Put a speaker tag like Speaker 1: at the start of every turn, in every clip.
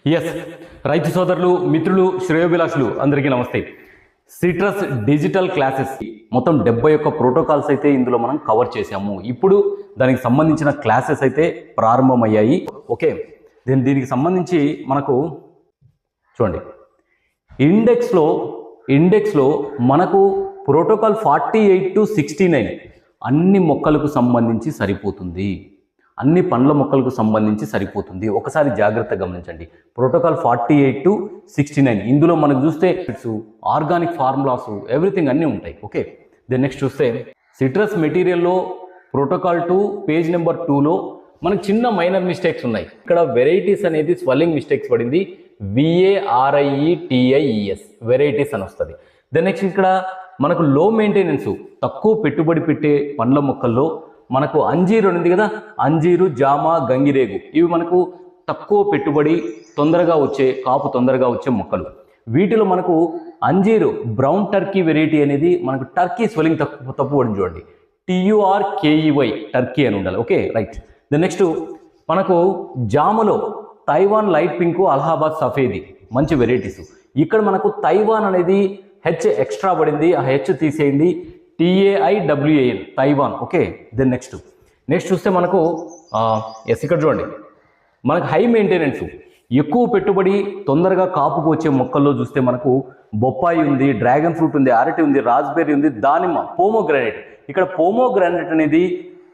Speaker 1: Yes రైతు సోదరులు మిత్రులు శ్రేయోభిలాషులు అందరికీ నమస్తే. సిట్రస్ డిజిటల్ క్లాసెస్ మొత్తం 71 ప్రోటోకాల్స్ అయితే ఇందులో మనం కవర్ చేసాము. ఇప్పుడు దానికి సంబంధించిన క్లాసెస్ అయితే ప్రారంభమయ్యాయి. ఓకే, దీనికి సంబంధించి మనకు చూడండి, ఇండెక్స్లో మనకు ప్రోటోకాల్ 48 to 69 అన్ని మొక్కలకు సంబంధించి సరిపోతుంది, అన్ని పండ్ల మొక్కలకు సంబంధించి సరిపోతుంది. ఒకసారి జాగ్రత్తగా గమనించండి. ప్రోటోకాల్ 48 to 69 ఇందులో మనకు చూస్తే ఆర్గానిక్ ఫార్ములాస్ ఎవ్రీథింగ్ అన్నీ ఉంటాయి. ఓకే, నెక్స్ట్ చూస్తే సిట్రస్ మెటీరియల్లో ప్రోటోకాల్ 2 పేజ్ నెంబర్ 2లో మనకు చిన్న మైనర్ మిస్టేక్స్ ఉన్నాయి. ఇక్కడ వెరైటీస్ అనేది స్వెల్లింగ్ మిస్టేక్స్ పడింది, VARIETIES వెరైటీస్ అని వస్తుంది. నెక్స్ట్ ఇక్కడ మనకు లో మెయింటెనెన్స్ తక్కువ పెట్టుబడి పెట్టే పండ్ల మొక్కల్లో మనకు అంజీరు ఉంది కదా, అంజీరు, జామ, గంగిరేగు ఇవి మనకు తక్కువ పెట్టుబడి తొందరగా వచ్చే కాపు తొందరగా వచ్చే మొక్కలు. వీటిలో మనకు అంజీరు బ్రౌన్ టర్కీ వెరైటీ అనేది మనకు టర్కీ స్వెల్లింగ్ తప్పు పడింది చూడండి, TURKEY టర్కీ అని ఉండాలి. Okay right. నెక్స్ట్ మనకు జామలో తైవాన్ లైట్ పింక్, అలహాబాద్ సఫేది మంచి వెరైటీస్. ఇక్కడ మనకు తైవాన్ అనేది హెచ్ ఎక్స్ట్రా పడింది, ఆ హెచ్ తీసేయండి, TAIWAN తైవాన్. ఓకే, నెక్స్ట్ చూస్తే మనకు ఇక్కడ చూడండి, మనకు హై మెయింటెనెన్స్ ఎక్కువ పెట్టుబడి తొందరగా కాపుకు వచ్చే మొక్కల్లో చూస్తే మనకు బొప్పాయి ఉంది, డ్రాగన్ ఫ్రూట్ ఉంది, అరటి ఉంది, రాస్బెర్రీ ఉంది, దానిమ్మ, పోమోగ్రానైట్. ఇక్కడ పోమోగ్రానైట్ అనేది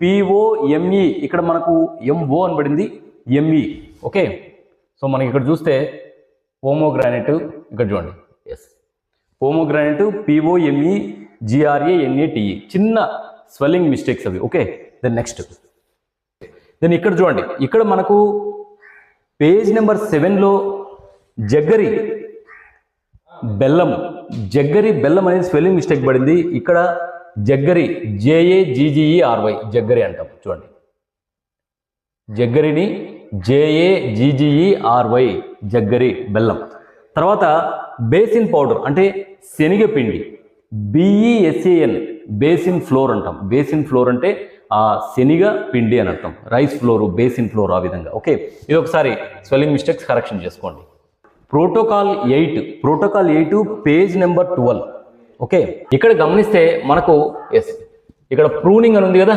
Speaker 1: POME, ఇక్కడ మనకు MO అని పడింది, ME. ఓకే, సో మనకి ఇక్కడ చూస్తే పోమోగ్రానైట్ ఇక్కడ చూడండి, ఎస్ పోమోగ్రానైట్ POMEGRANATE చిన్న స్వెల్లింగ్ మిస్టేక్స్ అవి. ఓకే, నెక్స్ట్ ఇక్కడ చూడండి, ఇక్కడ మనకు పేజ్ నెంబర్ 7లో జగ్గరి బెల్లం అనేది స్వెల్లింగ్ మిస్టేక్ పడింది. ఇక్కడ జగ్గరి JAGGERY జగ్గరి అంటాం చూడండి, జగ్గరిని JAGGERY జగ్గరి బెల్లం. తర్వాత బేసిన్ పౌడర్ అంటే శనగపిండి, BESAN బేసిన్ ఫ్లోర్ అంటాం. బేసిన్ ఫ్లోర్ అంటే శనగ పిండి అని అర్థం, రైస్ ఫ్లోరు, బేసిన్ ఫ్లోర్ ఆ విధంగా. ఓకే, ఇది ఒకసారి స్వెల్లింగ్ మిస్టేక్స్ కరెక్షన్ చేసుకోండి. Protocol 8 page number 12. ఓకే, ఇక్కడ గమనిస్తే మనకు ఎస్ ఇక్కడ ప్రూనింగ్ అని ఉంది కదా,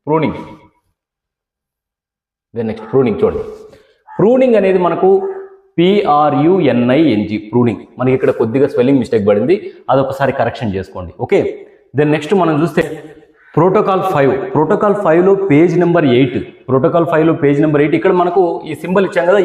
Speaker 1: ప్రూనింగ్. నెక్స్ట్ ప్రూనింగ్ చూడండి, ప్రూనింగ్ అనేది మనకు PRUNING ప్రూనింగ్. మనకి ఇక్కడ కొద్దిగా స్వెల్లింగ్ మిస్టేక్ పడింది, అదొకసారి కరెక్షన్ చేసుకోండి. ఓకే, నెక్స్ట్ మనం చూస్తే ప్రోటోకాల్ 5లో పేజ్ నెంబర్ 8 ఇక్కడ మనకు ఈ సింబల్ ఇచ్చాం కదా,